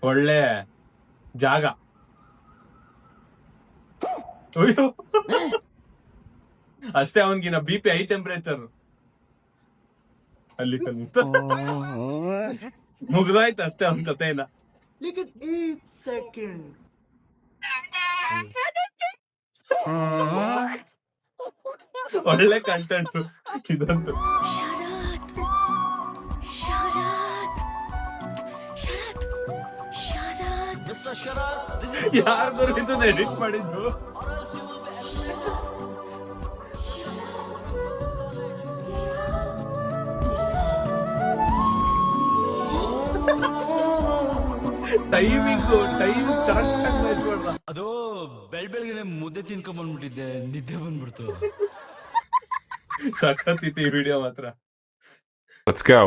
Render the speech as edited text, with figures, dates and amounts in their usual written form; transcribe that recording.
ಒಳ್ಳೆ ಜಾಗ. ಅಯ್ಯೋ ಅಷ್ಟೇ, ಅವನ್ಗಿನ BP ಹೈ ಟೆಂಪರೇಚರ್ ಅಲ್ಲಿ ಮುಗ್ದಾಯ್ತು ಅಷ್ಟೇ ಅವನ್ ಕಥೆನ. ಒಳ್ಳೆ ಕಂಟೆಂಟ್ ಇದಂತೂ. ಯಾರು ಇದನ್ನ ಎಡಿಟ್ ಮಾಡಿದ್ದು? ಟೈಮ್ ಕರೆಕ್ಟ್ ಆಗಿ ಮಾಡ್ಬೇಡ. ಅದು ಬೆಳಗ್ಗೆ ಮುದ್ದೆ ತಿನ್ಕೊಂಡ್ ಬಂದ್ಬಿಟ್ಟಿದ್ದೆ, ನಿದ್ದೆ ಬಂದ್ಬಿಡ್ತು. ಸಖತ್ ಇತ್ತು ಈ ವಿಡಿಯೋ ಮಾತ್ರ. Let's go.